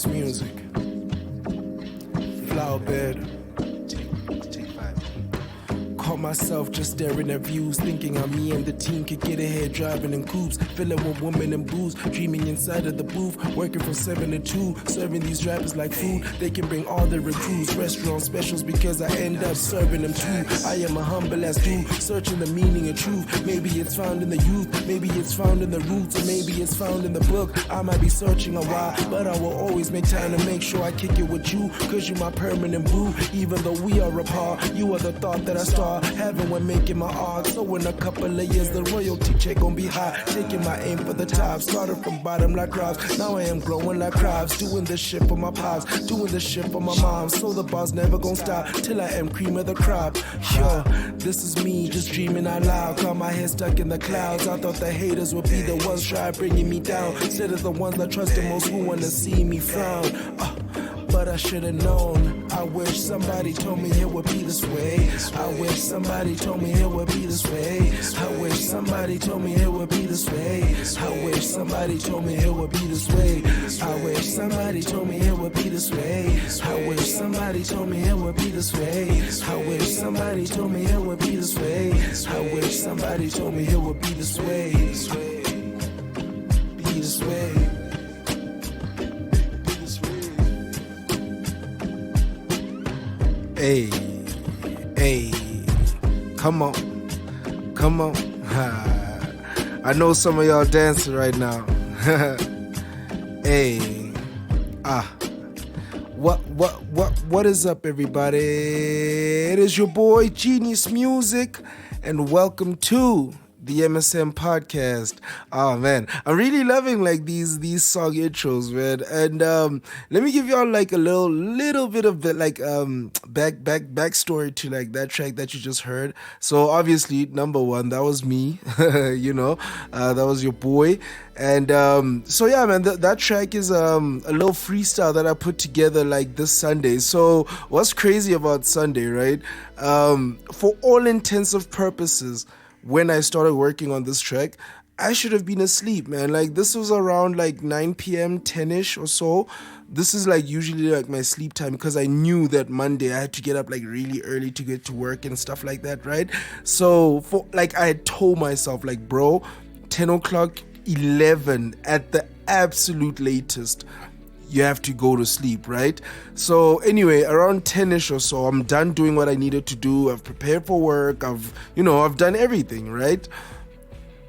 Genius music. Flower bed. Caught myself just staring at views, thinking how me and the team could get ahead, driving in coupes, filling with women and booze, dreaming inside of the booth, working from 7 to 2, serving these rappers like food. They can bring all their recruits, restaurant specials because I end up serving them too. I am a humble ass dude, searching the meaning of truth. Maybe it's found in the youth, maybe it's found in the roots, or maybe it's found in the book. I might be searching a while, but I will always make time to make sure I kick it with you, cause you my permanent boo. Even though we are apart, you are the thought that I start having when making my art. So in a couple of years the royalty check gon' be high, taking my aim for the top, started from bottom like crops. Now I am growing like crops, doing this shit for my pops, doing this shit for my mom. So the boss never gon' stop till I am cream of the crop. Yo, this is me just dreaming out loud, got my head stuck in the clouds. I thought the haters would be the ones try bringing me down, instead of the ones that trust the most who wanna see me frown. But I should've known. I wish somebody told me it would be this way. I wish somebody told me it would be this way. I wish somebody told me it would be this way. I wish somebody told me it would be this way. I wish somebody told me it would be this way. I wish somebody told me it would be this way. I wish somebody told me it would be this way. I wish somebody told me it would be this way. Be this way. Hey, hey, come on, I know some of y'all dancing right now. Hey, what is up, everybody? It is your boy Genius Music, and welcome to the MSM podcast. Oh man, I'm really loving like these song intros, man. And let me give y'all like a little bit of the like backstory to like that track that you just heard. So obviously, number one, that was me, that was your boy. And so yeah, man, that track is a little freestyle that I put together like this Sunday. So what's crazy about Sunday, right? For all intensive purposes, when I started working on this track, I should have been asleep, man. Like, this was around like 9 p.m., 10-ish or so. This is like usually like my sleep time, because I knew that Monday I had to get up like really early to get to work and stuff like that, right? So for like, I had told myself like, bro, 10 o'clock, 11 at the absolute latest, you have to go to sleep, right? So anyway, around 10-ish or so, I'm done doing what I needed to do. I've prepared for work. I've done everything, right?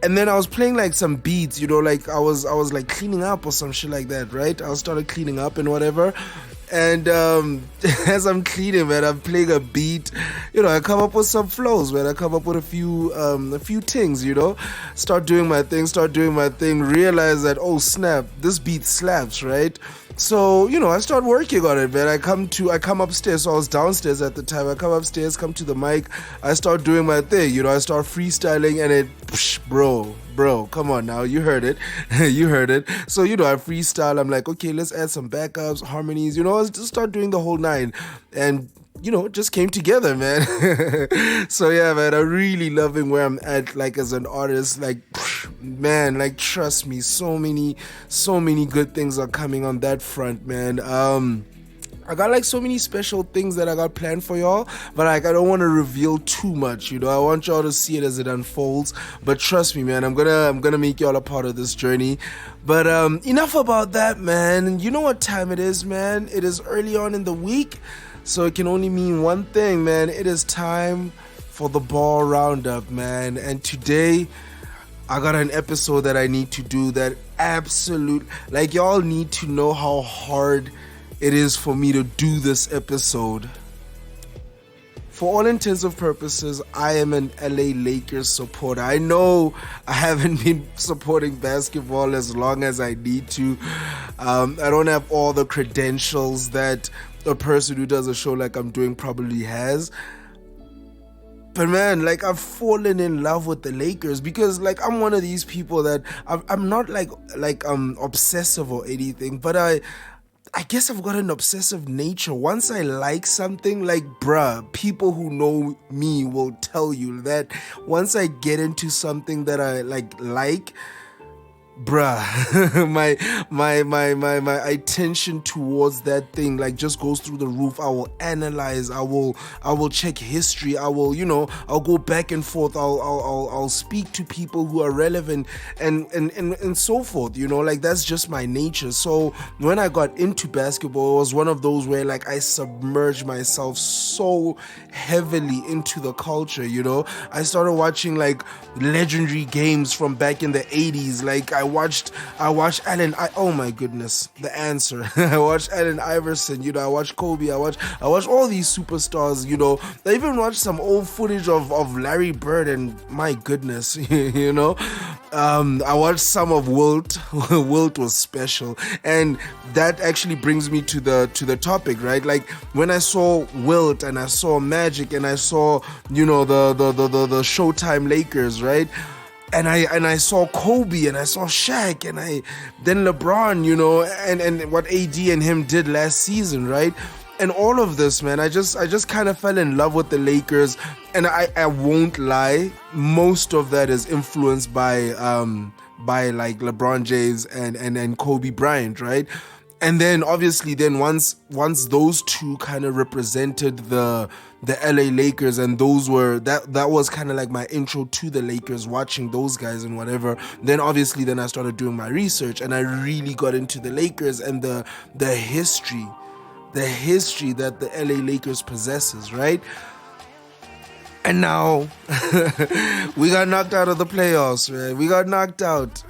And then I was playing like some beats, like I was like cleaning up or some shit like that, right? I started cleaning up and whatever. And as I'm cleaning, man, I'm playing a beat. I come up with some flows, man. I come up with a few things, Start doing my thing, realize that, oh snap, this beat slaps, right? So, I start working on it, man. I come upstairs. So I was downstairs at the time. I come upstairs, come to the mic. I start doing my thing, I start freestyling, and bro, come on now. You heard it. You heard it. So, I freestyle. I'm like, okay, let's add some backups, harmonies, I just start doing the whole nine. And it just came together, man. So yeah, man, I'm really loving where I'm at, like, as an artist. Like, man, like, trust me, so many good things are coming on that front, man. I got like so many special things that I got planned for y'all, but like, I don't want to reveal too much, I want y'all to see it as it unfolds. But trust me, man, I'm gonna make y'all a part of this journey. But enough about that, man. You know what time it is, man? It is early on in the week. So it can only mean one thing, man. It is time for the Ball Roundup, man. And today, I got an episode that I need to do that like, y'all need to know how hard it is for me to do this episode. For all intensive purposes, I am an LA Lakers supporter. I know I haven't been supporting basketball as long as I need to. I don't have all the credentials that a person who does a show like I'm doing probably has. But man, like, I've fallen in love with the Lakers because, like, I'm one of these people that I'm not like obsessive or anything, but I guess I've got an obsessive nature. Once I like something, like, bruh, people who know me will tell you that once I get into something that I like, bruh, my attention towards that thing like just goes through the roof. I will analyze, I will check history, I will, I'll go back and forth, I'll speak to people who are relevant and so forth, like that's just my nature. So when I got into basketball, it was one of those where like I submerged myself so heavily into the culture. I started watching like legendary games from back in the 80s. Like I watched oh my goodness, the answer. I watched Allen Iverson, I watched Kobe, I watched all these superstars, I even watched some old footage of Larry Bird, and my goodness, I watched some of Wilt. Wilt was special, and that actually brings me to the topic, right? Like when I saw Wilt and I saw Magic and I saw the Showtime Lakers, right? And I saw Kobe and I saw Shaq and then LeBron, and what AD and him did last season, right? And all of this, man, I just kind of fell in love with the Lakers, and I won't lie, most of that is influenced by like LeBron James and Kobe Bryant, right? And then obviously once those two kind of represented the LA Lakers, and those were that was kind of like my intro to the Lakers, watching those guys and whatever. Then obviously I started doing my research and I really got into the Lakers and the history that the LA Lakers possesses, right? And now we got knocked out of the playoffs, man. We got knocked out.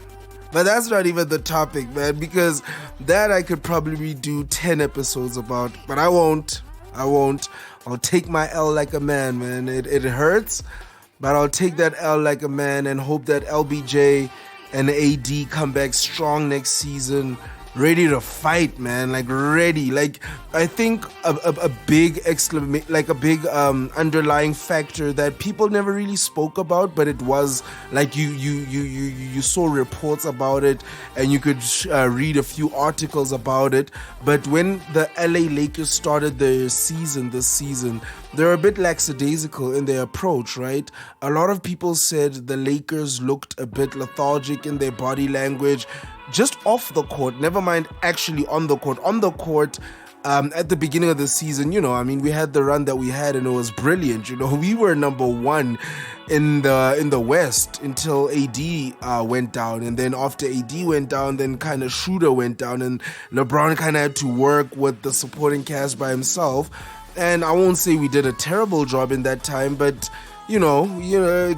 But that's not even the topic, man, because that I could probably do 10 episodes about, but I won't. I'll take my L like a man, man. It hurts, but I'll take that L like a man and hope that LBJ and AD come back strong next season, ready to fight, man. Like ready. Like I think a big underlying factor that people never really spoke about, but it was like you saw reports about it and you could read a few articles about it. But when the LA Lakers started their season this season, they're a bit lackadaisical in their approach, right? A lot of people said the Lakers looked a bit lethargic in their body language, just off the court, never mind actually on the court. On the court, at the beginning of the season, we had the run that we had and it was brilliant. We were number one in the West until AD went down, and then after AD went down, then kind of Schroeder went down, and LeBron kind of had to work with the supporting cast by himself. And I won't say we did a terrible job in that time, but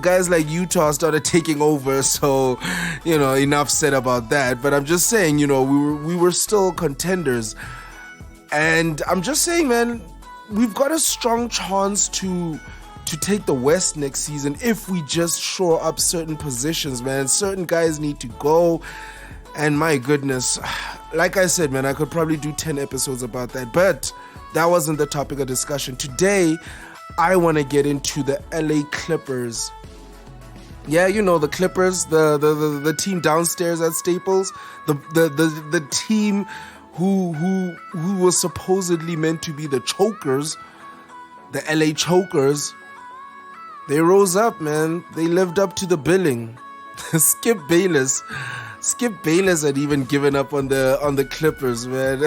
guys like Utah started taking over, so enough said about that. But I'm just saying, we were still contenders, and I'm just saying, man, we've got a strong chance to take the West next season if we just shore up certain positions, man. Certain guys need to go, and my goodness, like I said, man, I could probably do 10 episodes about that, but that wasn't the topic of discussion today. I want to get into the LA Clippers. Yeah, the Clippers, the team downstairs at Staples, the team who was supposedly meant to be the chokers, the LA Chokers. They rose up, man. They lived up to the billing. Skip Bayless had even given up on the Clippers, man.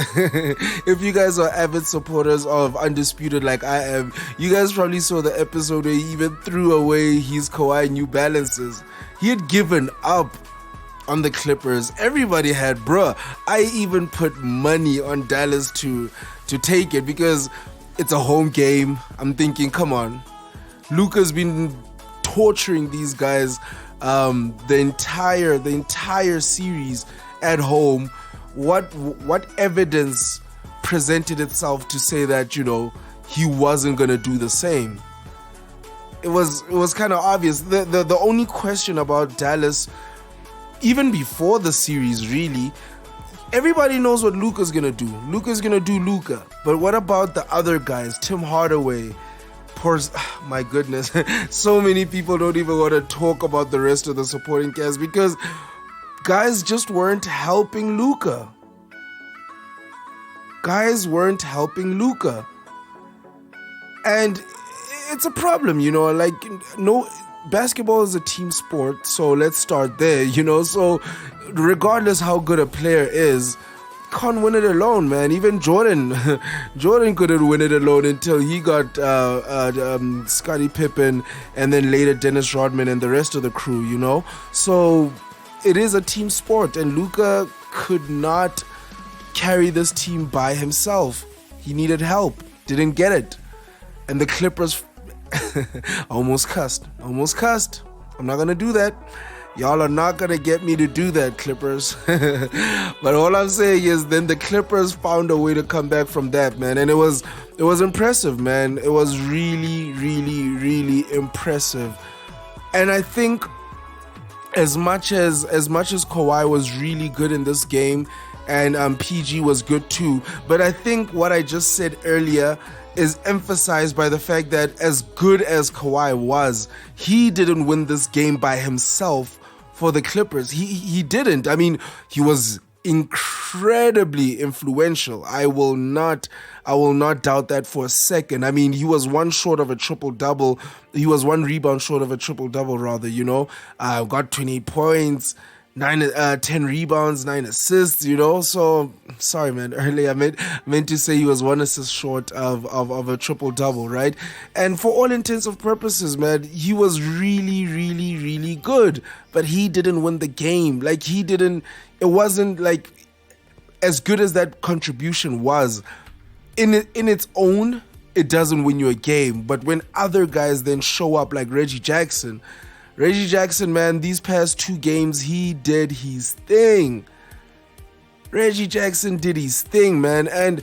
If you guys are avid supporters of Undisputed like I am, you guys probably saw the episode where he even threw away his Kawhi New Balances. He had given up on the Clippers. Everybody had, bruh. I even put money on Dallas to take it because it's a home game. I'm thinking, come on. Luka's been torturing these guys the entire series at home. What evidence presented itself to say that he wasn't gonna do the same? It was kind of obvious. The only question about Dallas, even before the series, really, everybody knows what Luka's gonna do. Luka's gonna do Luka. But what about the other guys? Tim Hardaway. My goodness, so many people don't even want to talk about the rest of the supporting cast because guys just weren't helping Luka. And it's a problem, basketball is a team sport, so let's start there, so regardless how good a player is, can't win it alone, man. Even Jordan couldn't win it alone until he got Scottie Pippen and then later Dennis Rodman and the rest of the crew, you know. So it is a team sport, and Luka could not carry this team by himself. He needed help, didn't get it, and the Clippers almost cussed. I'm not gonna do that. Y'all are not going to get me to do that, Clippers. But all I'm saying is then the Clippers found a way to come back from that, man. And it was impressive, man. It was really, really, really impressive. And I think as much as Kawhi was really good in this game, and PG was good too, but I think what I just said earlier is emphasized by the fact that as good as Kawhi was, he didn't win this game by himself for the Clippers. He didn't. I mean, he was incredibly influential. I will not doubt that for a second. I mean, he was one short of a triple-double. He was one rebound short of a triple-double, rather, you know. Got 28 points, 10 rebounds, 9 assists, you know. So, sorry, man. Earlier, I meant to say he was 1 assist short of a triple-double, right? And for all intents and purposes, man, he was really, really, really good. But he didn't win the game. Like, it wasn't, like, as good as that contribution was. In its own, it doesn't win you a game. But when other guys then show up, like Reggie Jackson, man, these past 2 games, he did his thing. Reggie Jackson did his thing, man. And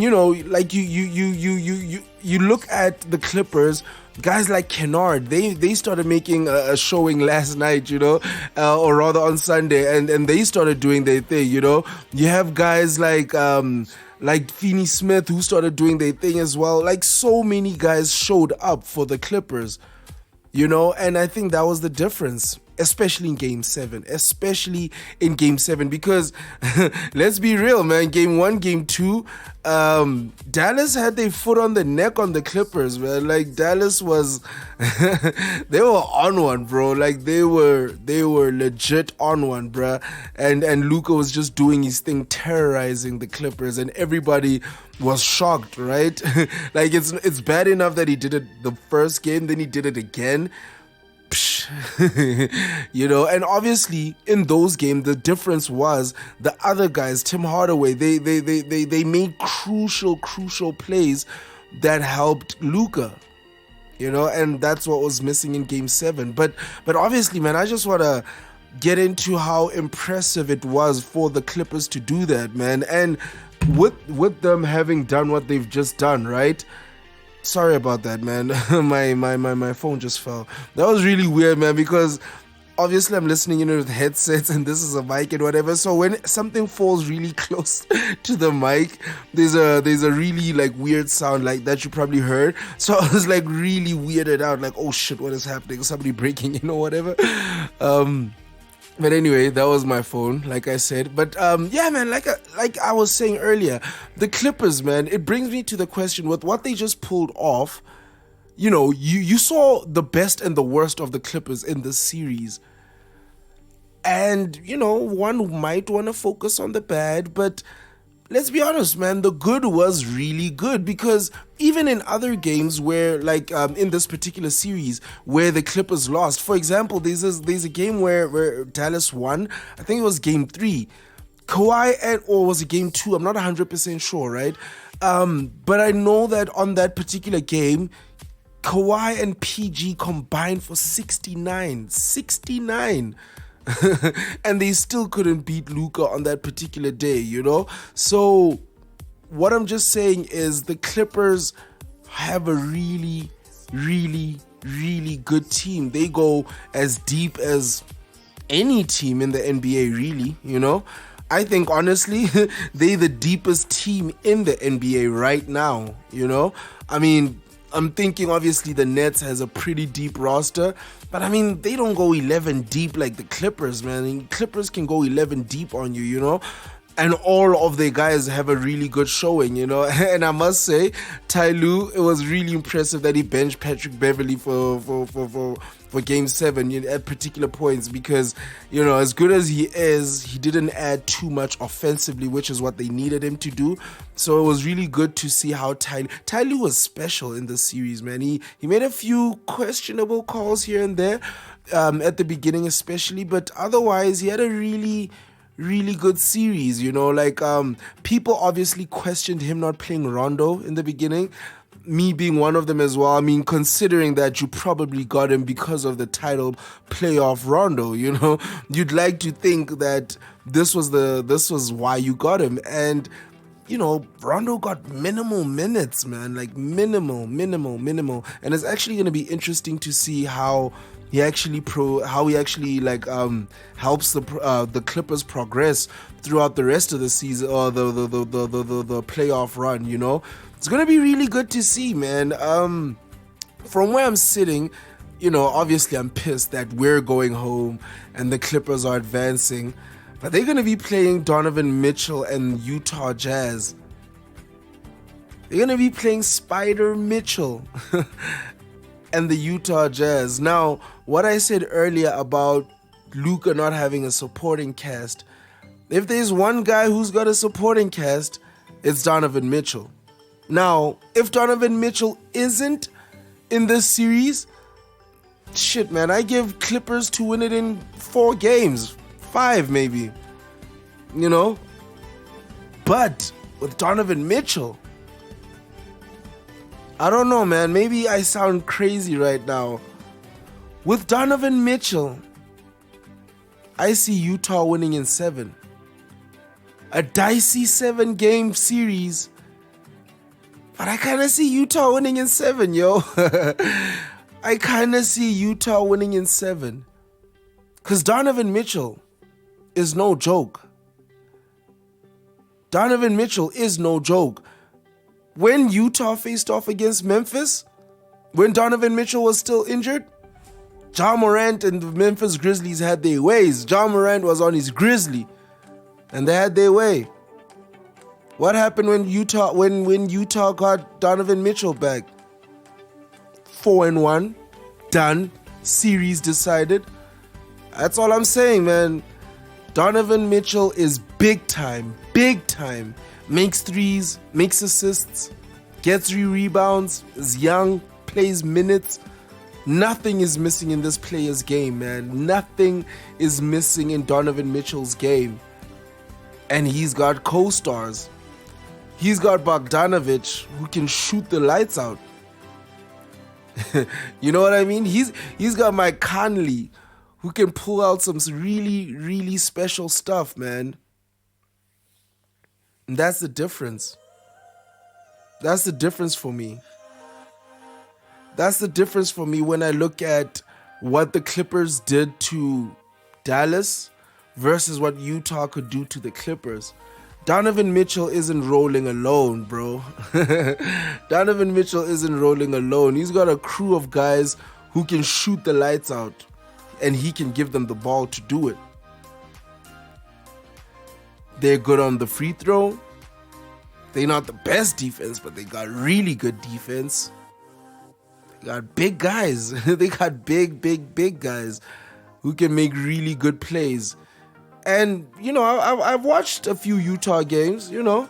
you know, like you look at the Clippers, guys like Kennard, they started making a showing last night, you know, or rather on Sunday, and they started doing their thing, you know. You have guys like Finney Smith who started doing their thing as well. Like, so many guys showed up for the Clippers. You know, and I think that was the difference, especially in Game 7, because let's be real, man. Game 1, Game 2, Dallas had their foot on the neck on the Clippers, man. Like, Dallas was, they were on one, bro. Like, they were legit on one, bro. And Luka was just doing his thing, terrorizing the Clippers, and everybody was shocked, right? Like, it's bad enough that he did it the first game, then he did it again. You know, and obviously in those games the difference was the other guys, Tim Hardaway, they made crucial plays that helped Luka, you know, and that's what was missing in Game 7. But obviously, man, I just want to get into how impressive it was for the Clippers to do that, man. And with them having done what they've just done, right? Sorry about that, man. my phone just fell. That was really weird, man, because obviously I'm listening in with headsets and this is a mic and whatever. So when something falls really close to the mic, there's a really like weird sound like that you probably heard. So I was like really weirded out, like, oh shit, what is happening? Is somebody breaking in or whatever? But anyway, that was my phone, like I said. But yeah, man, like I was saying earlier, the Clippers, man, it brings me to the question with what they just pulled off. You know, you saw the best and the worst of the Clippers in this series. And, you know, one might want to focus on the bad, but let's be honest, man, the good was really good, because even in other games where, like in this particular series where the Clippers lost, for example, there's a game where Dallas won. I think it was Game 3. Kawhi, or was it Game 2? I'm not 100% sure, right? But I know that on that particular game, Kawhi and PG combined for 69. And they still couldn't beat Luka on that particular day, you know? So what I'm just saying is the Clippers have a really, really, really good team. They go as deep as any team in the NBA, really, you know? I think, honestly, they're the deepest team in the NBA right now, you know? I mean, I'm thinking, obviously, the Nets has a pretty deep roster, but I mean, they don't go 11 deep like the Clippers, man. I mean, Clippers can go 11 deep on you, you know? and all of the guys have a really good showing, you know. And I must say, Ty Lue, it was really impressive that he benched Patrick Beverley for Game 7 at particular points, because, you know, as good as he is, he didn't add too much offensively, which is what they needed him to do. So it was really good to see how Ty Lue was special in this series, man. He made a few questionable calls here and there at the beginning especially, but otherwise he had a really good series, you know. Like, people obviously questioned him not playing Rondo in the beginning, me being one of them as well. I mean, considering that you probably got him because of the title playoff Rondo, you know, you'd like to think that this was why you got him. And, you know, Rondo got minimal minutes, man, like minimal. And it's actually going to be interesting to see how he actually helps the Clippers progress throughout the rest of the season, or the playoff run, you know. It's gonna be really good to see, man. From where I'm sitting, you know, obviously I'm pissed that we're going home and the Clippers are advancing, but they're gonna be playing Donnovan Mitchell and Utah Jazz. They're gonna be playing Spider Mitchell and the Utah Jazz. Now, what I said earlier about Luka not having a supporting cast, if there's one guy who's got a supporting cast, it's Donnovan Mitchell. Now, if Donnovan Mitchell isn't in this series, shit, man, I give Clippers to win it in 4 games, 5 maybe, you know? But with Donnovan Mitchell, I don't know, man. Maybe I sound crazy right now. With Donnovan Mitchell, I see Utah winning in 7. A dicey 7-game series, but I kind of see Utah winning in 7, yo. I kind of see Utah winning in 7. Because Donnovan Mitchell is no joke. Donnovan Mitchell is no joke. When Utah faced off against Memphis, when Donnovan Mitchell was still injured, Ja Morant and the Memphis Grizzlies had their ways. Ja Morant was on his Grizzly, and they had their way. What happened when Utah got Donnovan Mitchell back? 4-1, done, series decided. That's all I'm saying, man. Donnovan Mitchell is big time. Makes threes, makes assists, gets 3 rebounds, is young, plays minutes. Nothing is missing in this player's game, man. Nothing is missing in Donnovan Mitchell's game. And he's got co-stars. He's got Bogdanovic, who can shoot the lights out. You know what I mean? He's got Mike Conley, who can pull out some really special stuff, man. And that's the difference. That's the difference for me. That's the difference for me when I look at what the Clippers did to Dallas versus what Utah could do to the Clippers. Donnovan Mitchell isn't rolling alone, bro. Donnovan Mitchell isn't rolling alone. He's got a crew of guys who can shoot the lights out, and he can give them the ball to do it. They're good on the free throw. They're not the best defense, but they got really good defense. They got big guys. They got big guys who can make really good plays. And, you know, I've watched a few Utah games, you know.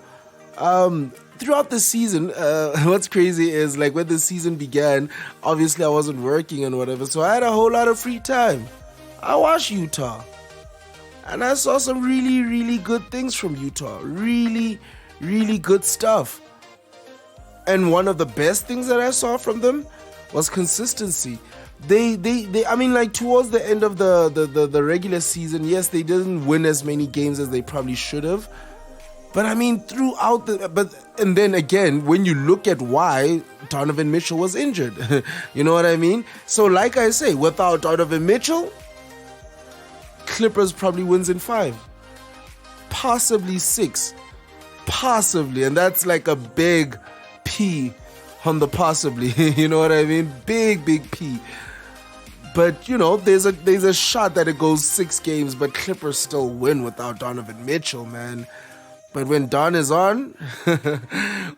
Throughout the season, what's crazy is, like, when the season began, obviously I wasn't working and whatever, so I had a whole lot of free time. I watched Utah. And I saw some really good things from Utah. Really good stuff. And one of the best things that I saw from them was consistency. They I mean, like, towards the end of the regular season, yes, they didn't win as many games as they probably should have. But I mean, and then again, when you look at why Donnovan Mitchell was injured, you know what I mean? So, like I say, without Donnovan Mitchell, Clippers probably wins in 5, possibly 6, possibly, and that's like a big P on the possibly. You know what I mean? Big P. But, you know, there's a shot that it goes 6 games, but Clippers still win without Donnovan Mitchell, man. But when Don is on,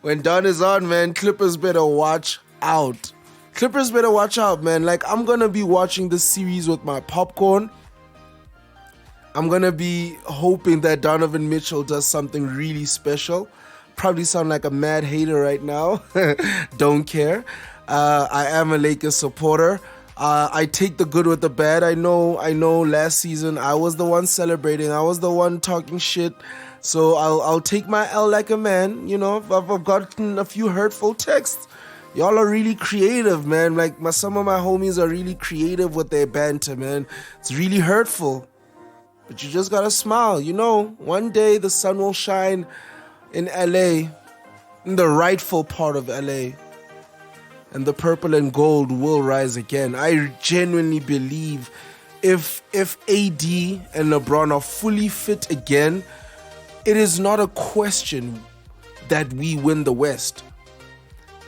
when Don is on, man, Clippers better watch out. Clippers better watch out, man. Like, I'm going to be watching this series with my popcorn. I'm going to be hoping that Donnovan Mitchell does something really special. Probably sound like a mad hater right now. Don't care. I am a Lakers supporter. I take the good with the bad. I know last season I was the one celebrating. I was the one talking shit. So I'll take my L like a man. You know, I've gotten a few hurtful texts. Y'all are really creative, man. Like, some of my homies are really creative with their banter, man. It's really hurtful. But you just gotta smile, you know. One day the sun will shine in LA, in the rightful part of LA. And the purple and gold will rise again. I genuinely believe if AD and LeBron are fully fit again, it is not a question that we win the West.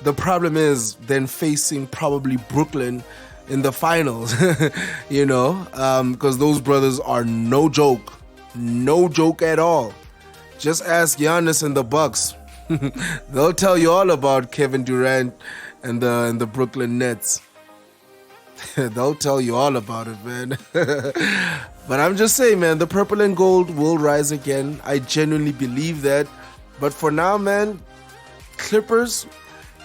The problem is then facing probably Brooklyn in the finals, you know, because those brothers are no joke at all. Just ask Giannis and the Bucks. They'll tell you all about Kevin Durant and the Brooklyn Nets. They'll tell you all about it, man. But I'm just saying, man, the purple and gold will rise again. I genuinely believe that. But for now, man, Clippers,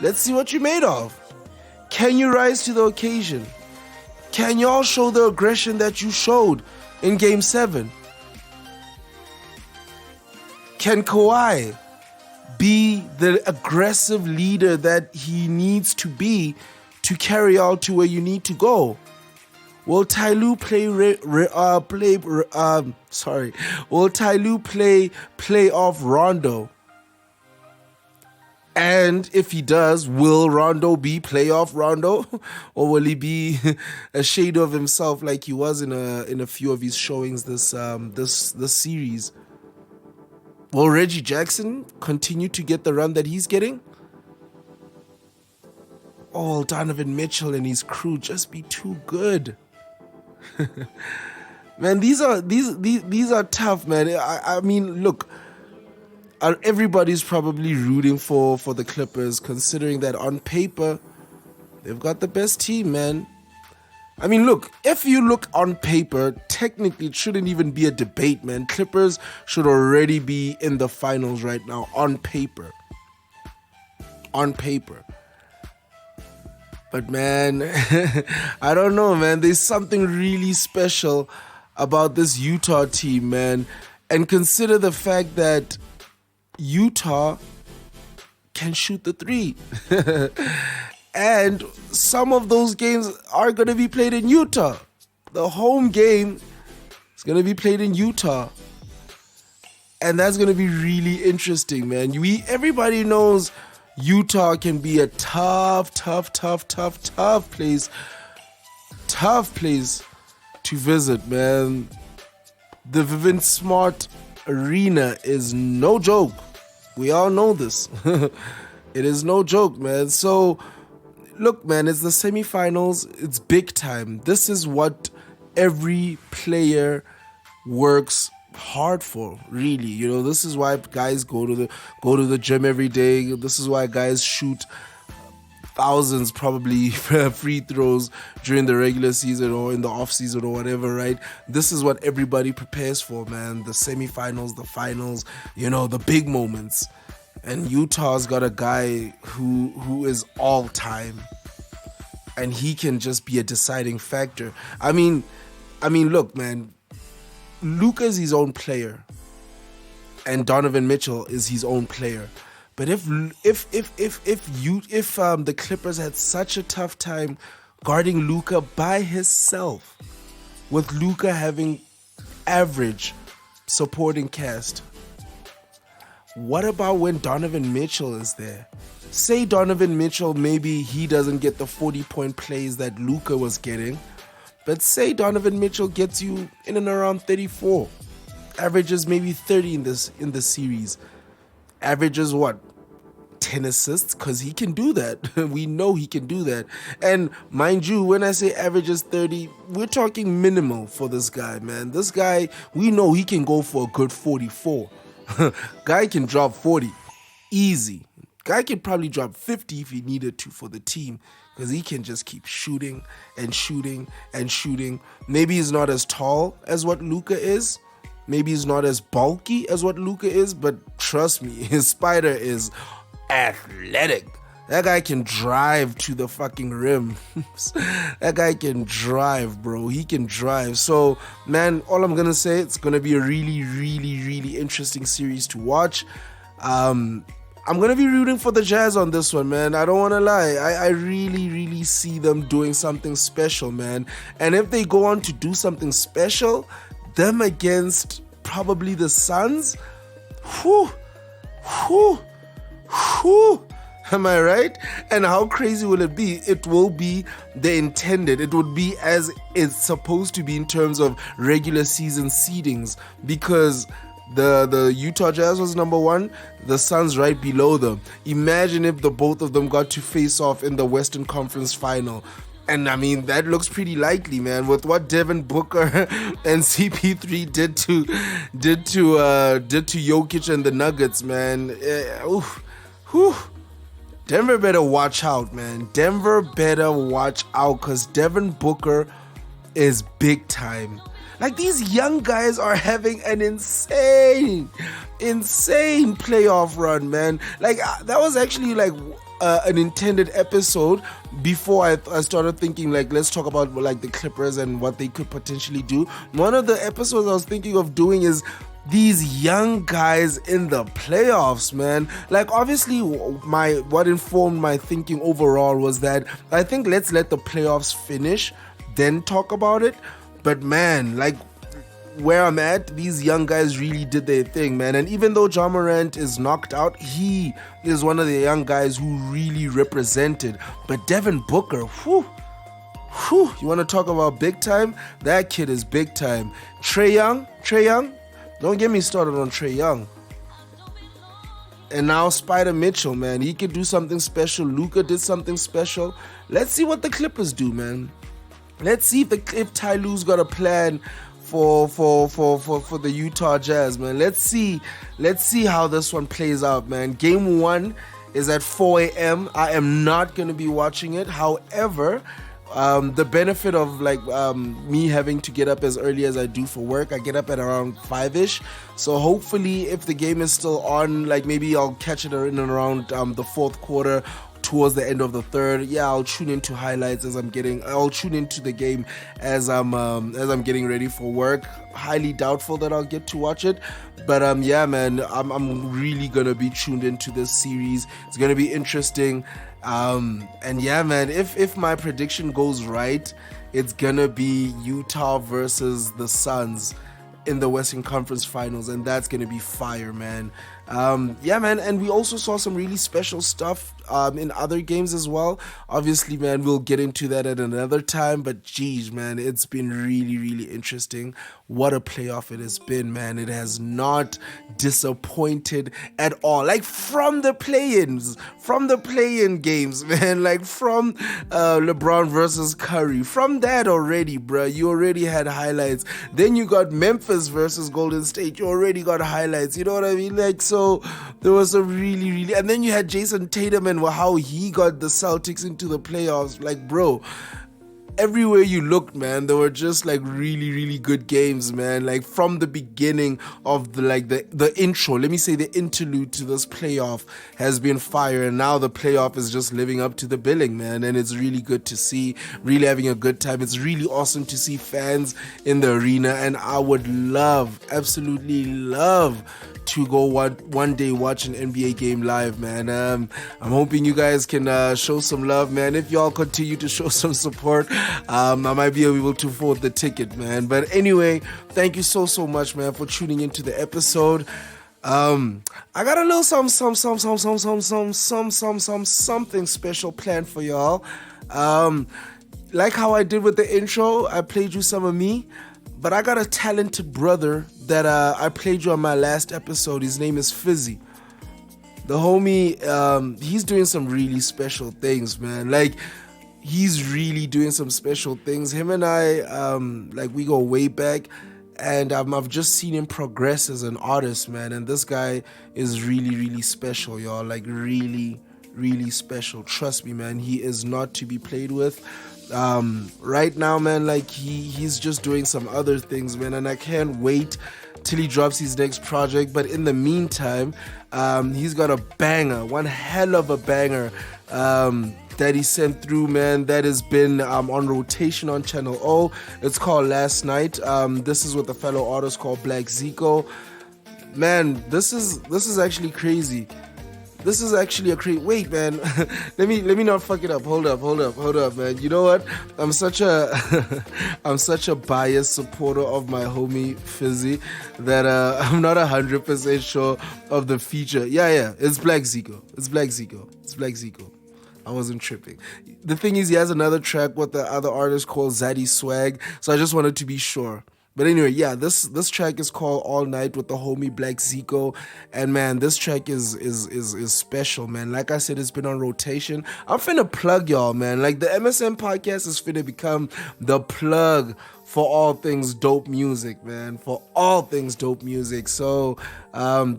let's see what you're made of. Can you rise to the occasion? Can y'all show the aggression that you showed in Game 7? Can Kawhi be the aggressive leader that he needs to be to carry out to where you need to go? Will Ty Lue play playoff Rondo? And if he does, will Rondo be playoff Rondo, or will he be a shade of himself like he was in a few of his showings this series? Will Reggie Jackson continue to get the run that he's getting? Or will Donnovan Mitchell and his crew just be too good? Man, these are tough, man. I mean, look. Everybody's probably rooting for the Clippers, considering that on paper, they've got the best team, man. I mean, look, if you look on paper, technically it shouldn't even be a debate, man. Clippers should already be in the finals right now, on paper. On paper. But, man, I don't know, man. There's something really special about this Utah team, man. And consider the fact that Utah can shoot the three. And some of those games are going to be played in Utah. The home game is going to be played in Utah. And that's going to be really interesting, man. Everybody knows Utah can be a tough place. Tough place to visit, man. The Vivint Smart Arena is no joke. We all know this. It is no joke, man. So, look, man, it's the semifinals. It's big time. This is what every player works hard for, really. You know, this is why guys go to the gym every day. This is why guys shoot thousands probably free throws during the regular season or in the off season or whatever, right? This is what everybody prepares for, man. The semifinals, the finals, you know, the big moments. And Utah's got a guy who is all time, and he can just be a deciding factor. I mean, look, man, Luka is his own player, and Donnovan Mitchell is his own player. But if the Clippers had such a tough time guarding Luka by himself, with Luka having average supporting cast, what about when Donnovan Mitchell is there? Say Donnovan Mitchell, maybe he doesn't get the 40-point plays that Luka was getting, but say Donnovan Mitchell gets you in and around 34, averages maybe 30 in this series. Averages what? 10 assists, because he can do that. We know he can do that. And mind you, when I say averages 30, we're talking minimal for this guy, man. This guy, we know he can go for a good 44. Guy can drop 40. Easy. Guy can probably drop 50 if he needed to for the team, because he can just keep shooting and shooting and shooting. Maybe he's not as tall as what Luka is. Maybe he's not as bulky as what Luka is, but trust me, his spider is athletic. That guy can drive to the fucking rim. That guy can drive, bro. He can drive. So, man, all I'm going to say, it's going to be a really, really, really interesting series to watch. I'm going to be rooting for the Jazz on this one, man. I don't want to lie. I really, really see them doing something special, man. And if they go on to do something special, them against probably the Suns, whew. Am I right? And how crazy will it be? It will be the intended. It would be as it's supposed to be in terms of regular season seedings, because the Utah Jazz was number 1, the Suns right below them. Imagine if the both of them got to face off in the Western Conference Final. And I mean, that looks pretty likely, man, with what Devin Booker and CP3 did to Jokic and the Nuggets, man. Denver better watch out, man. Denver better watch out, because Devin Booker is big time. Like, these young guys are having an insane playoff run, man. Like, that was actually like an intended episode before I started thinking, like, let's talk about like the Clippers and what they could potentially do. One of the episodes I was thinking of doing is these young guys in the playoffs, man. Like, obviously, what informed my thinking overall was that I think let's let the playoffs finish, then talk about it. But man, like, where I'm at, these young guys really did their thing, man. And even though Ja Morant is knocked out, he is one of the young guys who really represented. But Devin Booker, whew, you want to talk about big time? That kid is big time. Trae Young, don't get me started on Trae Young. And now Spider Mitchell, man, he could do something special. Luka did something special. Let's see what the Clippers do, man. Let's see if Ty Lue's got a plan for the Utah Jazz, man. Let's see how this one plays out, man. Game 1 is at 4 a.m. I am not going to be watching it. However, the benefit of me having to get up as early as I do for work, I get up at around 5ish. So hopefully, if the game is still on, like, maybe I'll catch it in and around the fourth quarter, towards the end of the third. Yeah, I'll tune into highlights I'll tune into the game as I'm getting ready for work. Highly doubtful that I'll get to watch it, but yeah, man, I'm really gonna be tuned into this series. It's gonna be interesting. And yeah, man, if my prediction goes right, it's gonna be Utah versus the Suns in the Western Conference Finals, and that's gonna be fire, man. Yeah, man, and we also saw some really special stuff in other games as well. Obviously, man, we'll get into that at another time, but geez, man, it's been really, really interesting. What a playoff it has been, man. It has not disappointed at all. Like, from the play-in games, man, like from LeBron versus Curry, from that already, bro, you already had highlights. Then you got Memphis versus Golden State, you already got highlights, you know what I mean? Like, so there was a really, really, and then you had Jason Tatum and how he got the Celtics into the playoffs. Like, bro, everywhere you looked, man, there were just like really, really good games, man. Like, from the beginning of the intro, let me say the interlude to this playoff has been fire, and now the playoff is just living up to the billing, man. And it's really good to see, really having a good time. It's really awesome to see fans in the arena, and I would absolutely love to go one day watch an NBA game live, man. I'm hoping you guys can show some love, man. If y'all continue to show some support, I might be able to afford the ticket, man. But anyway, thank you so much, man, for tuning into the episode. I got a little something special planned for y'all. Like how I did with the intro, I played you some of me. But I got a talented brother that I played you on my last episode. His name is Fizzy. The homie, he's doing some really special things, man. Like, he's really doing some special things. Him and I, we go way back. and I've just seen him progress as an artist, man. And this guy is really, really special, y'all. Like really, really special. Trust me, man. He is not to be played with. Right now, man, like he's just doing some other things, man, and I can't wait till he drops his next project. But in the meantime, he's got a banger, one hell of a banger that he sent through, man, that has been on rotation on Channel O. It's called Last Night. This is with a fellow artist called Blaqzicco. Man, this is actually crazy. This is actually a crazy... Wait, man. let me not fuck it up. Hold up, man. You know what? I'm such a biased supporter of my homie Fizzy that I'm not 100% sure of the feature. Yeah. It's Blaqzicco. I wasn't tripping. The thing is, he has another track with the other artist called Zaddy Swag, so I just wanted to be sure. But anyway, yeah, this track is called All Night with the homie Blaqzicco, and man, this track is special, man. Like I said, it's been on rotation. I'm finna plug y'all, man. Like the MSM podcast is finna become the plug for all things dope music, man. For all things dope music. So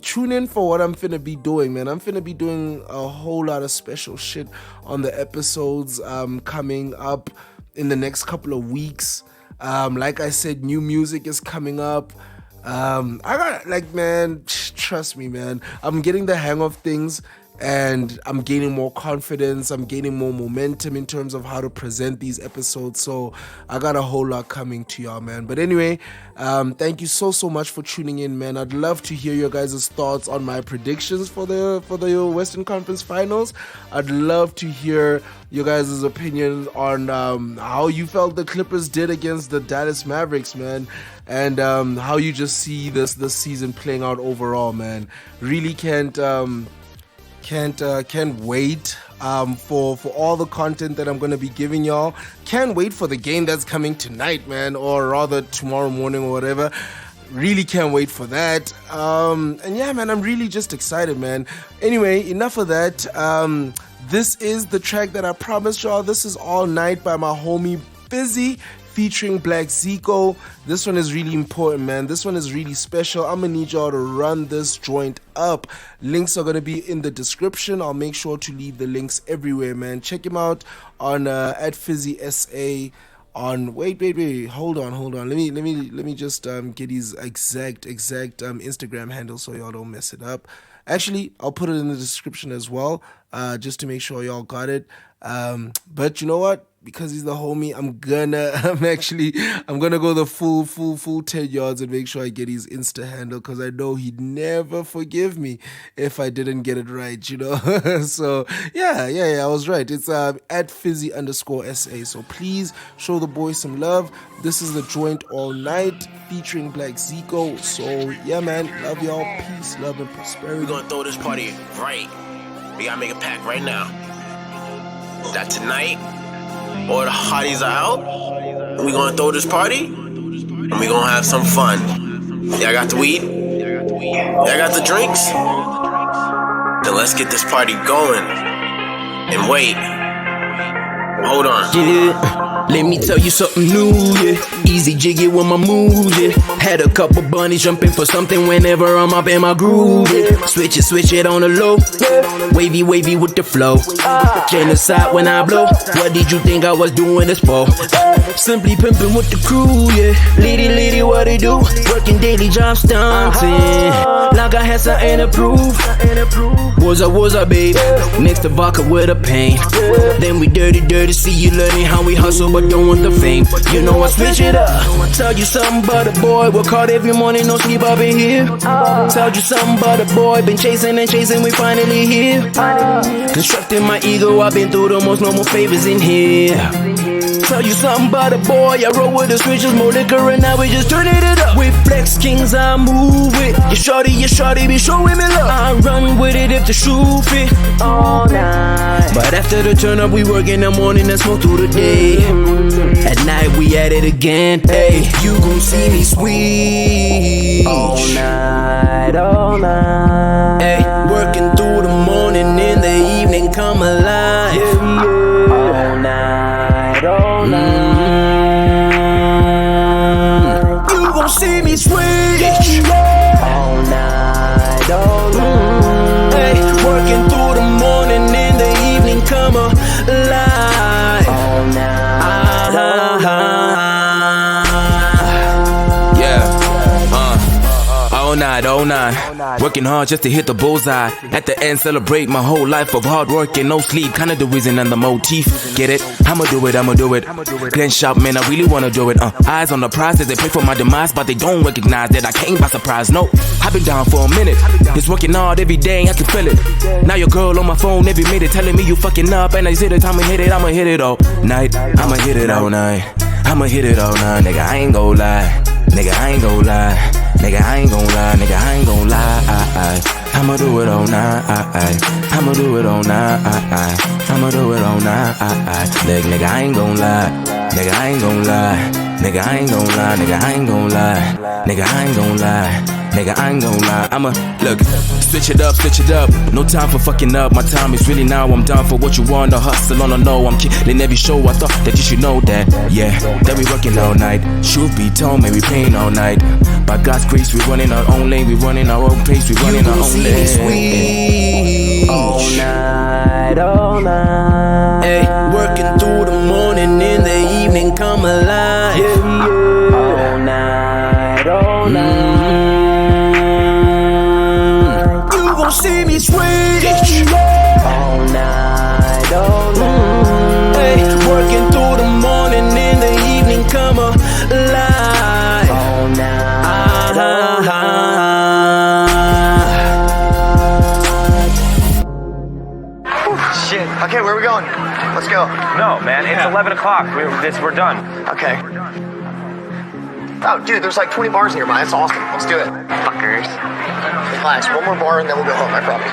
tune in for what I'm finna be doing, man. I'm finna be doing a whole lot of special shit on the episodes coming up in the next couple of weeks. Like I said, new music is coming up. I got, like, man, trust me, man. I'm getting the hang of things, and I'm gaining more confidence. I'm gaining more momentum in terms of how to present these episodes. So I got a whole lot coming to y'all, man. But anyway, thank you so much for tuning in, man. I'd love to hear your guys' thoughts on my predictions for the Western Conference Finals. I'd love to hear your guys' opinions on how you felt the Clippers did against the Dallas Mavericks, man, and how you just see this season playing out overall, man. Really can't wait for all the content that I'm gonna be giving y'all. Can't wait for the game that's coming tonight, man, or rather tomorrow morning or whatever. Really can't wait for that. And yeah, man, I'm really just excited, man. Anyway, enough of that. This is the track that I promised y'all. This is All Night by my homie Fizzy featuring Blaqzicco. This one is really important, man. This one is really special. I'm gonna need y'all to run this joint up. Links are gonna be in the description. I'll make sure to leave the links everywhere, man. Check him out on at Fizzy SA on wait, hold on. Let me just get his exact Instagram handle so y'all don't mess it up. Actually, I'll put it in the description as well, just to make sure y'all got it. But you know what? Because he's the homie, I'm gonna go the full 10 yards and make sure I get his Insta handle, because I know he'd never forgive me if I didn't get it right, you know. So yeah, I was right. It's at Fizzy_SA. So please show the boy some love. This is the joint All Night featuring Blaqzicco. So yeah, man, love y'all. Peace, love, and prosperity. We're gonna throw this party right. We gotta make a pact right now that tonight all the hotties are out, and we gonna throw this party, and we gonna have some fun. Y'all got the weed? Y'all got the drinks? Then let's get this party going. And wait, hold on. Yeah, let me tell you something new, yeah. Easy jiggy with my moves, yeah. Had a couple bunnies jumping for something whenever I'm up in my groove, yeah. Switch it on the low, wavy with the flow. Genocide when I blow. What did you think I was doing this for? Simply pimping with the crew, yeah. Lady, what they do? Working daily job stunting, like I had something to prove. Was I, babe? Next to vodka with a pain. Then we dirty, see you learning how we hustle but don't want the fame. You know I switch it up. Tell you something about a boy, work hard every morning, no sleep up in here. Tell you something about a boy, been chasing, we finally here. Constructing my ego, I've been through the most normal favors in here. Tell you something about a boy, I roll with the switches, more liquor, and now we just turning it up. With Flex Kings, I move it. You shorty, be showing me love. I run with it if the shoe fit. All night. But after the turn up, we work in the morning and smoke through the day. At night, we at it again. Hey, you gon' see me sweet. All night. Hey, working through the morning, in the evening, come alive. All night. You gon' see me all night, all night. Working hard just to hit the bullseye. At the end, celebrate my whole life of hard work and no sleep. Kinda the reason and the motif. Get it? I'ma do it, I'ma do it. Glenn Sharp, man, I really wanna do it. Eyes on the prize as they pray for my demise, but they don't recognize that I came by surprise. No, I've been down for a minute. It's working hard every day, I can feel it. Now your girl on my phone every minute telling me you fucking up, and I see the time to hit it. I'ma hit it all night. I'ma hit it all night. I'ma hit it all night, nigga. I ain't gon' lie. Nigga, I ain't gon' lie. Nigga, I ain't gon' lie. Nigga, I ain't gon' lie. I'ma do it all night. I'ma do it all night. I'ma do it all night. Nigga, I ain't gon' lie. Nigga, I ain't gon' lie. Nigga, I ain't gon' lie. Nigga, I ain't gon' lie. Nigga, I ain't gon' lie. Nigga, I ain't gon' lie. I'ma look, switch it up, switch it up. No time for fucking up. My time is really now. I'm down for what you want. The hustle on the low. I'm killing every show. I thought that you should know that. Yeah, that we working all night. Truth be told, man, we playing all night. By God's grace, we running our own lane. We running our own pace. We running our own lane. Sweet. All night, all night. Hey, working through the morning, in the evening, come alive. Yeah. All night, all night. See me sweet all night, all night. Hey, working through the morning, in the evening, come alive. All night, all night. Shit. Okay, where are we going? Let's go. No, man, it's 11 o'clock. We're done. Okay. Oh, dude, there's like 20 bars nearby. That's awesome. Let's do it. Fuckers. Relax, one more bar and then we'll go home, I promise.